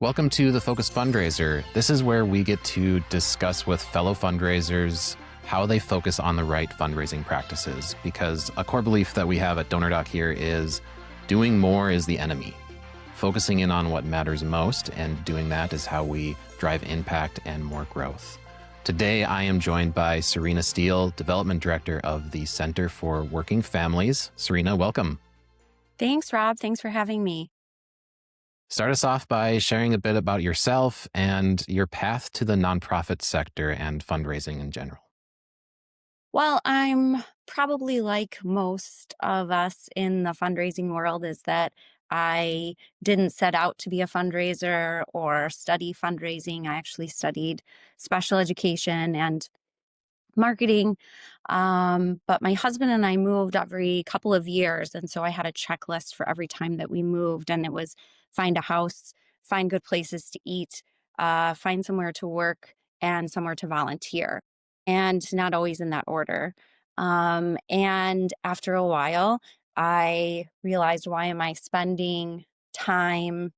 Welcome to the Focused Fundraiser. This is where we get to discuss with fellow fundraisers how they focus on the right fundraising practices, because a core belief that we have at DonorDoc here is doing more is the enemy. Focusing in on what matters most and doing that is how we drive impact and more growth. Today, I am joined by Serena Steele, Development Director of the Center for Working Families. Serena, welcome. Thanks, Rob. Thanks for having me. Start us off by sharing a bit about yourself and your path to the nonprofit sector and fundraising in general. Well, I'm probably like most of us in the fundraising world, is that I didn't set out to be a fundraiser or study fundraising. I actually studied special education and marketing. But my husband and I moved every couple of years. And so I had a checklist for every time that we moved. And it was find a house, find good places to eat, find somewhere to work, and somewhere to volunteer. And not always in that order. And after a while, I realized, why am I spending time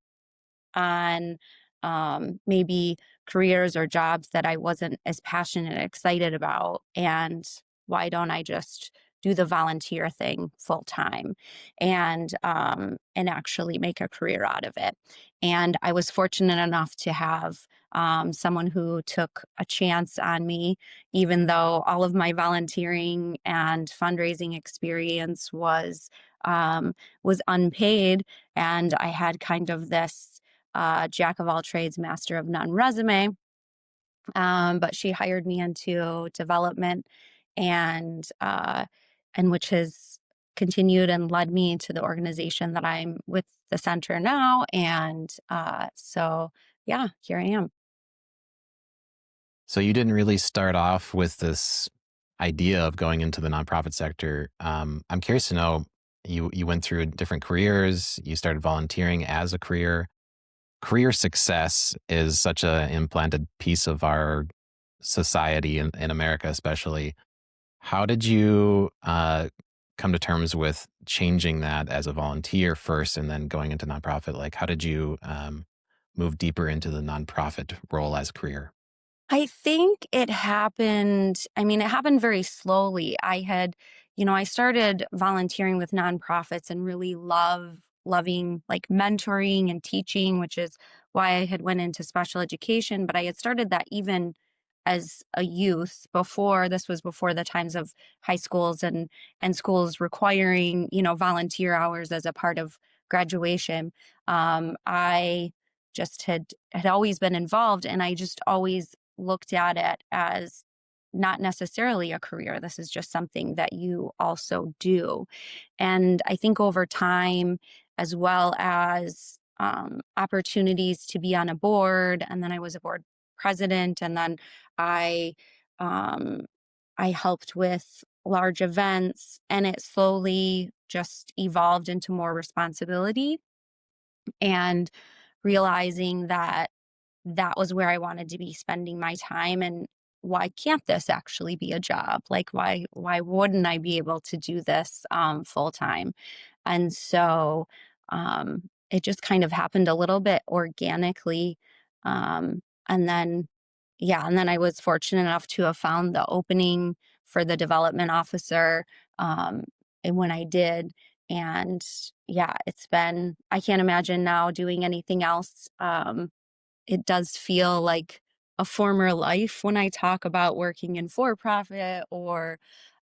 on maybe careers or jobs that I wasn't as passionate and excited about? And why don't I just do the volunteer thing full time and actually make a career out of it? And I was fortunate enough to have someone who took a chance on me, even though all of my volunteering and fundraising experience was unpaid, and I had kind of this jack of all trades, master of none resume. But she hired me into development, and which has continued and led me to the organization that I'm with, the center now. And so, yeah, here I am. So you didn't really start off with this idea of going into the nonprofit sector. I'm curious to know, you went through different careers, you started volunteering as a career. Career success is such an implanted piece of our society in America, especially. How did you come to terms with changing that as a volunteer first and then going into nonprofit? Like, how did you move deeper into the nonprofit role as a career? I think it happened very slowly. I started volunteering with nonprofits and really loving like mentoring and teaching, which is why I had went into special education. But I had started that even as a youth. Before the times of high schools and schools requiring, volunteer hours as a part of graduation. I just had always been involved, and I just always looked at it as not necessarily a career. This is just something that you also do. And I think over time, as well as opportunities to be on a board, and then I was a board president, and then I um, I helped with large events, and it slowly just evolved into more responsibility, and realizing that that was where I wanted to be spending my time. And why can't this actually be a job? Like, why wouldn't I be able to do this full time? And so it just kind of happened a little bit organically. And then, yeah, and then I was fortunate enough to have found the opening for the development officer, and when I did. And yeah, I can't imagine now doing anything else. It does feel like a former life when I talk about working in for profit, or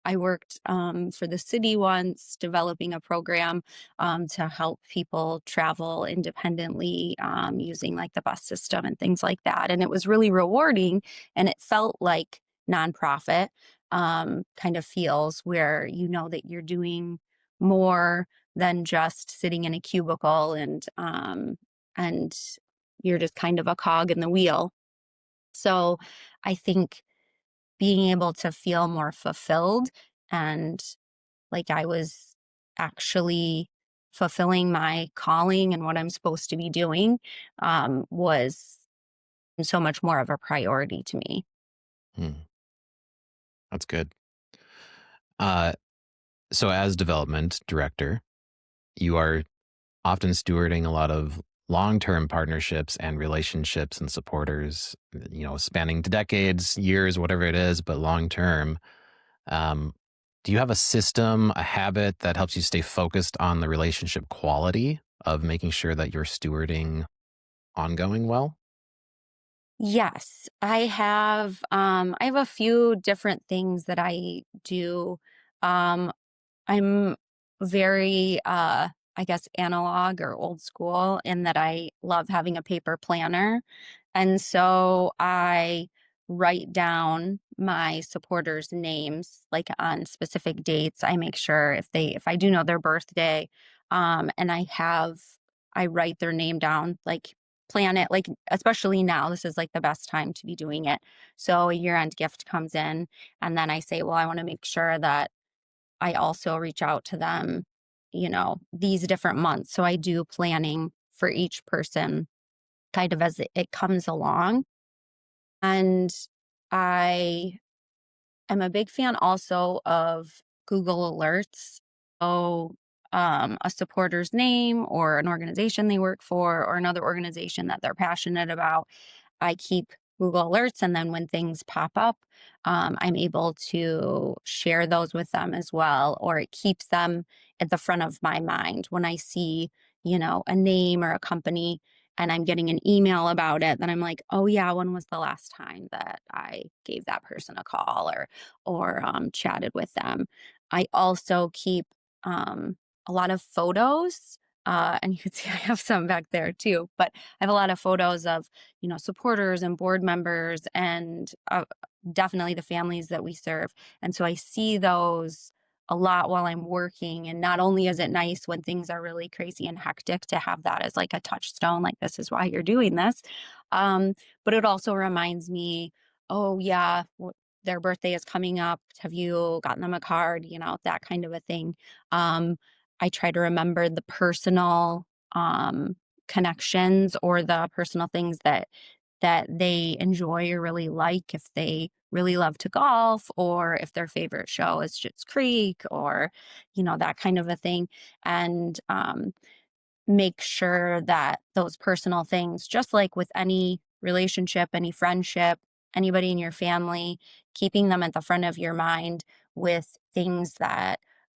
I worked for the city once developing a program to help people travel independently using like the bus system and things like that. And it was really rewarding, and it felt like nonprofit kind of feels, where you know that you're doing more than just sitting in a cubicle and you're just kind of a cog in the wheel. So I think being able to feel more fulfilled, and like I was actually fulfilling my calling and what I'm supposed to be doing, was so much more of a priority to me. Hmm, that's good. Uh, so as development director, you are often stewarding a lot of long-term partnerships and relationships and supporters, spanning decades, years, whatever it is, but long term. Um, do you have a system, a habit that helps you stay focused on the relationship quality of making sure that you're stewarding ongoing well? I have a few different things that I do. Um, I'm very, I guess, analog or old school in that I love having a paper planner. And so I write down my supporters' names like on specific dates. I make sure if I do know their birthday, and I write their name down, like plan it, like especially now, this is like the best time to be doing it. So a year-end gift comes in, and then I say, well, I want to make sure that I also reach out to them, these different months. So I do planning for each person kind of as it comes along. And I am a big fan also of Google Alerts. So, a supporter's name or an organization they work for or another organization that they're passionate about, I keep Google Alerts. And then when things pop up, I'm able to share those with them as well, or it keeps them at the front of my mind when I see, a name or a company and I'm getting an email about it, then I'm like, oh yeah, when was the last time that I gave that person a call or chatted with them? I also keep a lot of photos. And you can see I have some back there too, but I have a lot of photos of, supporters and board members and definitely the families that we serve. And so I see those a lot while I'm working. And not only is it nice when things are really crazy and hectic to have that as like a touchstone, like this is why you're doing this. Um, but it also reminds me, oh yeah, their birthday is coming up. Have you gotten them a card? That kind of a thing. Um, I try to remember the personal connections or the personal things that they enjoy or really like. If they really love to golf, or if their favorite show is Schitt's Creek, or that kind of a thing, and make sure that those personal things, just like with any relationship, any friendship, anybody in your family, keeping them at the front of your mind with things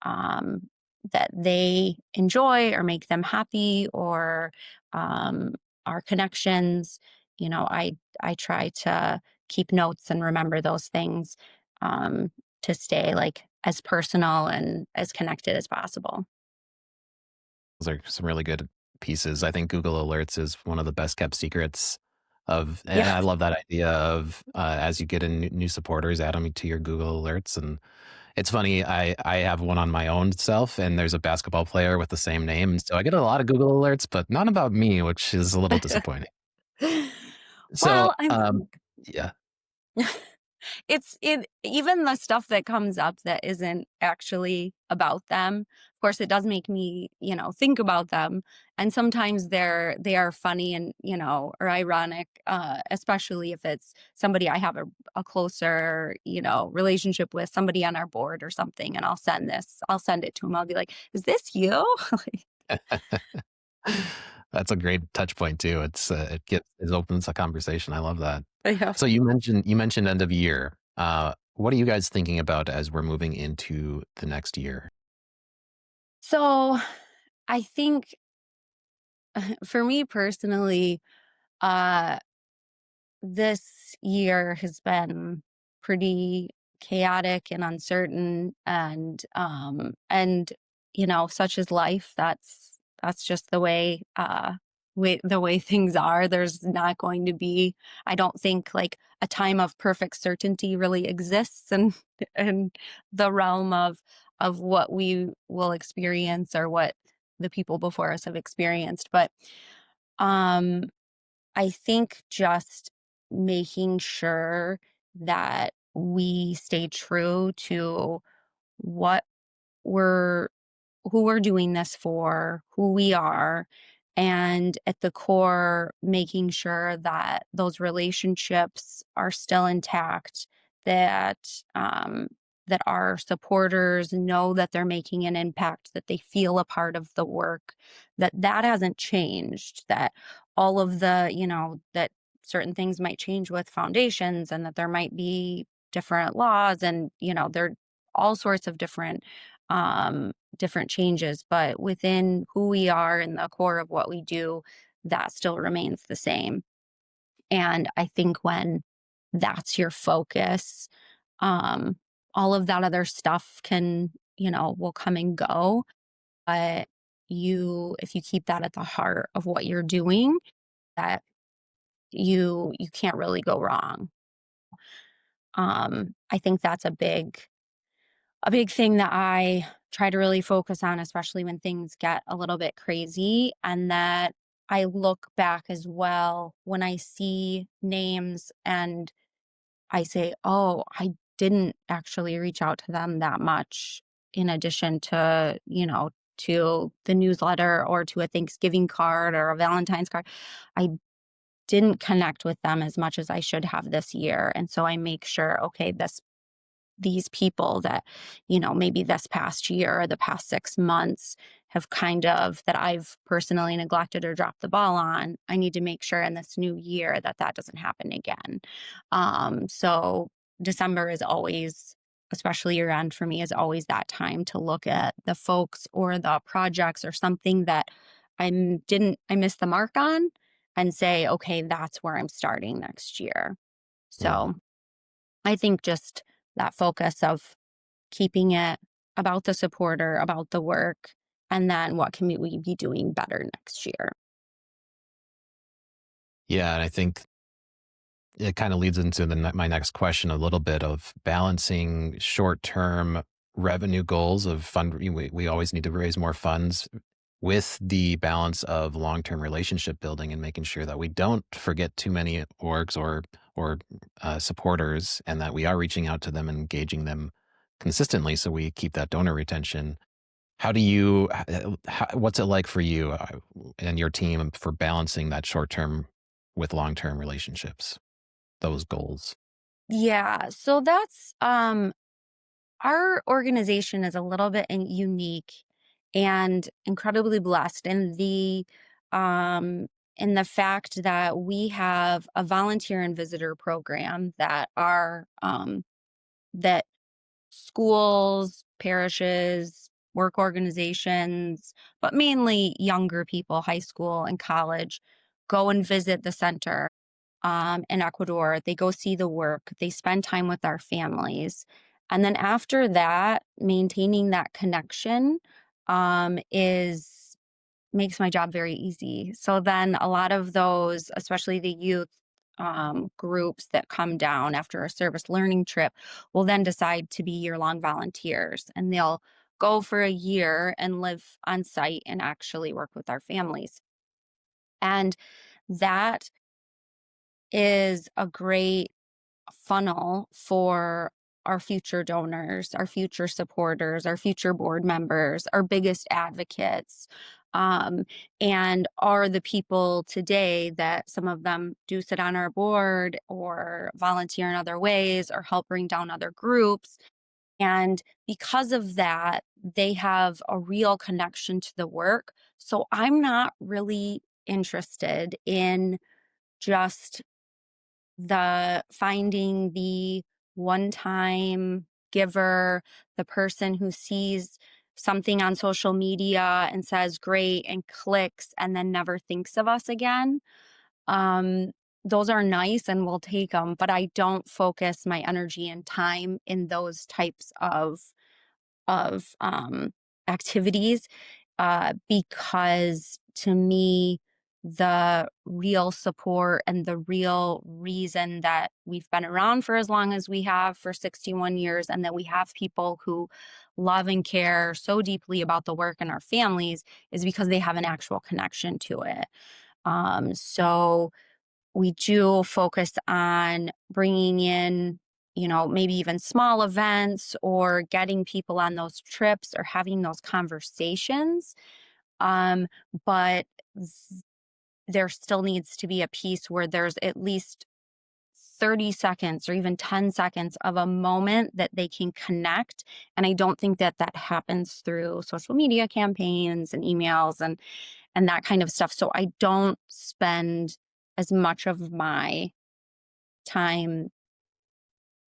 um, that they enjoy or make them happy or um, are connections. I try to keep notes and remember those things um, to stay like as personal and as connected as possible. Those are some really good pieces. I think Google Alerts is one of the best kept secrets and Yeah. I love that idea of, as you get in new supporters, add them to your Google Alerts. And it's funny, I have one on my own self, and there's a basketball player with the same name, so I get a lot of Google Alerts, but not about me, which is a little disappointing. So, Well, I'm yeah, it even the stuff that comes up that isn't actually about them. Of course, it does make me, think about them. And sometimes they are funny and, or ironic, especially if it's somebody I have a closer, relationship with, somebody on our board or something. And I'll send it to him. I'll be like, is this you? that's a great touch point too. It opens a conversation. I love that. Yeah. So you mentioned end of year. What are you guys thinking about as we're moving into the next year? So I think for me personally, uh, this year has been pretty chaotic and uncertain and such is life. That's just the way things are. There's not going to be, I don't think, like a time of perfect certainty really exists and the realm of what we will experience or what the people before us have experienced. But um I think just making sure that we stay true to what we're who we're doing this for, who we are, and at the core, making sure that those relationships are still intact, that um, that our supporters know that they're making an impact, that they feel a part of the work, that that hasn't changed, that all of the, that certain things might change with foundations and that there might be different laws and, there are all sorts of different changes, but within who we are and the core of what we do, that still remains the same. And I think when that's your focus, um, all of that other stuff will come and go. But if you keep that at the heart of what you're doing, that you can't really go wrong. I think that's a big thing that I try to really focus on, especially when things get a little bit crazy. And that I look back as well when I see names and I say, oh, I didn't actually reach out to them that much in addition to the newsletter or to a Thanksgiving card or a Valentine's card. I didn't connect with them as much as I should have this year. And so I make sure, okay, these people that, maybe this past year or the past 6 months have that I've personally neglected or dropped the ball on. I need to make sure in this new year that that doesn't happen again. So December is always, especially year end for me, is always that time to look at the folks or the projects or something that I missed the mark on and say, okay, that's where I'm starting next year. Yeah. So I think just that focus of keeping it about the supporter, about the work, and then what can we be doing better next year? Yeah, and I think it kind of leads into my next question a little bit of balancing short-term revenue goals of fund. We always need to raise more funds with the balance of long-term relationship building and making sure that we don't forget too many orgs or supporters, and that we are reaching out to them and engaging them consistently, so we keep that donor retention. How do you? What's it like for you and your team for balancing that short-term with long-term relationships? Those goals. Yeah, so that's our organization is a little bit unique and incredibly blessed um in the fact that we have a volunteer and visitor program that schools, parishes, work organizations, but mainly younger people, high school and college, go and visit the center in Ecuador. They go see the work, they spend time with our families. And then after that, maintaining that connection is makes my job very easy. So then a lot of those, especially the youth groups that come down after a service learning trip, will then decide to be year long volunteers and they'll go for a year and live on site and actually work with our families. And that is a great funnel for our future donors, our future supporters, our future board members, our biggest advocates, um, and are the people today that some of them do sit on our board or volunteer in other ways or help bring down other groups. And because of that, they have a real connection to the work. So I'm not really interested in just the finding the one-time giver, the person who sees something on social media and says great and clicks and then never thinks of us again. Um, those are nice and we'll take them, but I don't focus my energy and time in those types of activities, because to me, the real support and the real reason that we've been around for as long as we have for 61 years and that we have people who love and care so deeply about the work and our families is because they have an actual connection to it. So we do focus on bringing in, maybe even small events or getting people on those trips or having those conversations. Um, but there still needs to be a piece where there's at least 30 seconds or even 10 seconds of a moment that they can connect. And I don't think that that happens through social media campaigns and emails and that kind of stuff. So I don't spend as much of my time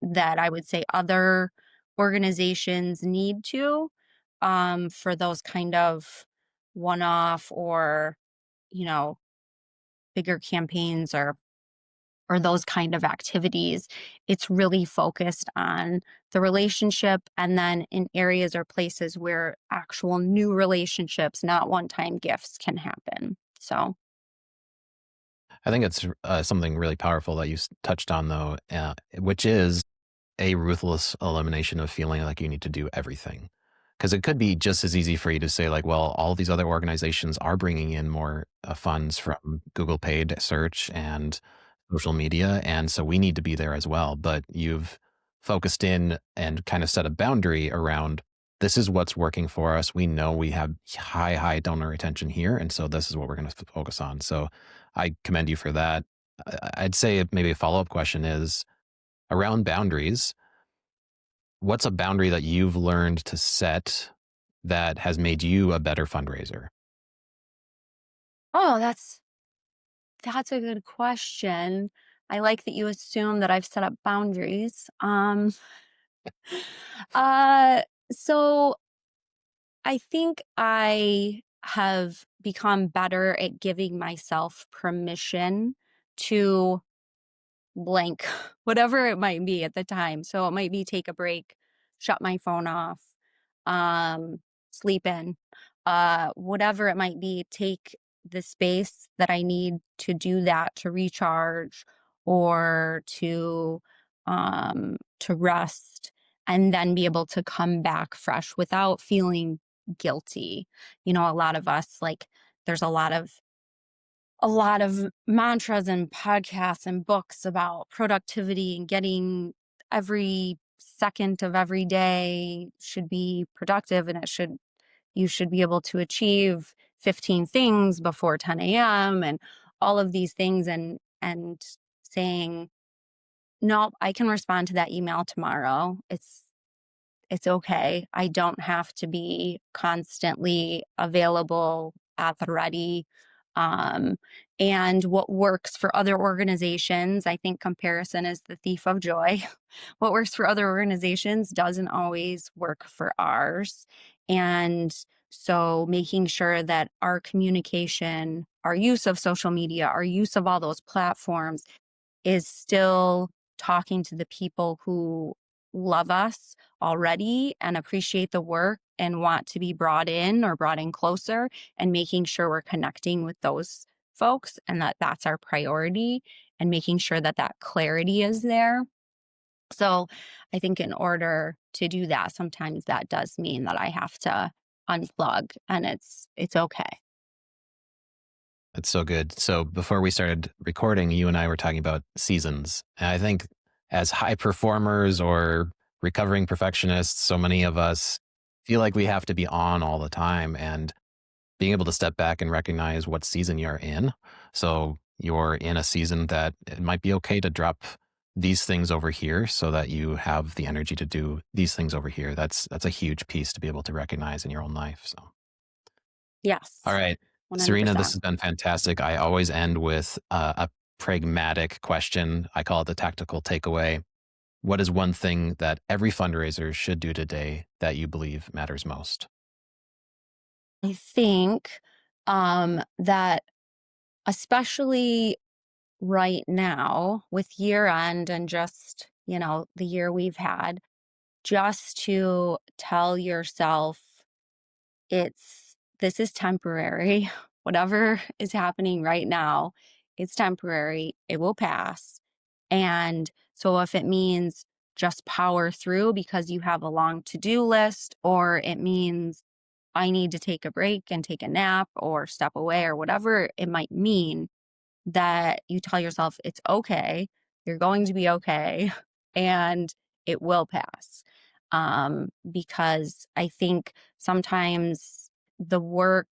that I would say other organizations need to, for those kind of one-off or, you know, bigger campaigns or those kind of activities. It's really focused on the relationship and then in areas or places where actual new relationships, not one-time gifts can happen. So, I think it's something really powerful that you touched on, though, which is a ruthless elimination of feeling like you need to do everything. Because it could be just as easy for you to say, like, well, all these other organizations are bringing in more funds from Google paid search and social media. And so we need to be there as well. But you've focused in and kind of set a boundary around this is what's working for us. We know we have high donor retention here. And so this is what we're going to focus on. So I commend you for that. I'd say maybe a follow up question is around boundaries. What's a boundary that you've learned to set that has made you a better fundraiser? oh, that's a good question. I like that you assume that I've set up boundaries. Uh, so I think I have become better at giving myself permission to blank, whatever it might be at the time. So it might be take a break, shut my phone off, um, sleep in, whatever it might be, take the space that I need to do that to recharge or to rest and then be able to come back fresh without feeling guilty. You know, a lot of us like there's a lot of mantras and podcasts and books about productivity and getting every second of every day should be productive and you should be able to achieve 15 things before 10 a.m. and all of these things and saying, no, I can respond to that email tomorrow. It's okay. I don't have to be constantly available at the ready. Um, and what works for other organizations, I think comparison is the thief of joy. What works for other organizations doesn't always work for ours. And so making sure that our communication, our use of social media, our use of all those platforms is still talking to the people who love us already and appreciate the work and want to be brought in or brought in closer and making sure we're connecting with those folks and that that's our priority and making sure that that clarity is there. So I think in order to do that, sometimes that does mean that I have to unplug and it's okay. It's so good. So before we started recording, you and I were talking about seasons. And I think as high performers or recovering perfectionists, so many of us feel like we have to be on all the time and being able to step back and recognize what season you're in. So you're in a season that it might be okay to drop these things over here so that you have the energy to do these things over here. That's a huge piece to be able to recognize in your own life. So all Yes, right. Serena, this 100%. has been fantastic. I always end with a pragmatic question. I call it the tactical takeaway. What is one thing that every fundraiser should do today that you believe matters most? I think that especially right now with year end and just, the year we've had, just to tell yourself this is temporary. Whatever is happening right now, it's temporary. It will pass. And so if it means just power through because you have a long to-do list, or it means I need to take a break and take a nap or step away or whatever it might mean, that you tell yourself it's okay, you're going to be okay, and it will pass. Because I think sometimes the work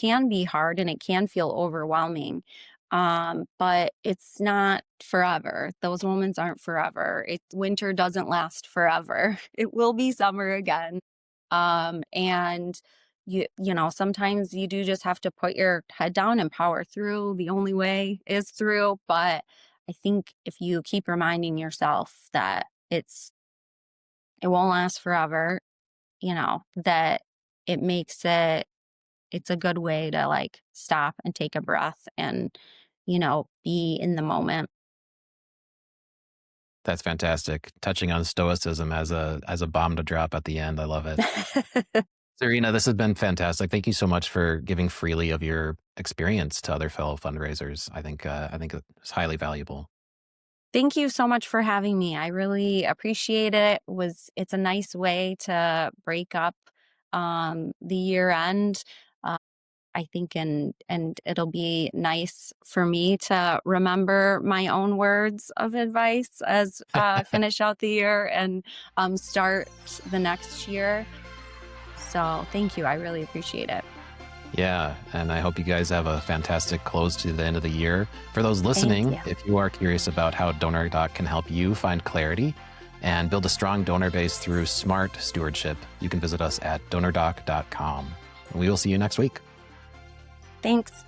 can be hard and it can feel overwhelming. But it's not forever. Those moments aren't forever. Winter doesn't last forever. It will be summer again. And sometimes you do just have to put your head down and power through. The only way is through. But I think if you keep reminding yourself that it won't last forever, that it makes it's a good way to like stop and take a breath and, be in the moment. That's fantastic. Touching on stoicism as a bomb to drop at the end. I love it. Serena, this has been fantastic. Thank you so much for giving freely of your experience to other fellow fundraisers. I think it's highly valuable. Thank you so much for having me. I really appreciate it. It's a nice way to break up the year end. Uh, I think and it'll be nice for me to remember my own words of advice as finish out the year and start the next year. So thank you. I really appreciate it. Yeah, and I hope you guys have a fantastic close to the end of the year. For those Thank listening, you. if you are curious about how DonorDoc can help you find clarity and build a strong donor base through smart stewardship, you can visit us at donordoc.com. We will see you next week. Thanks.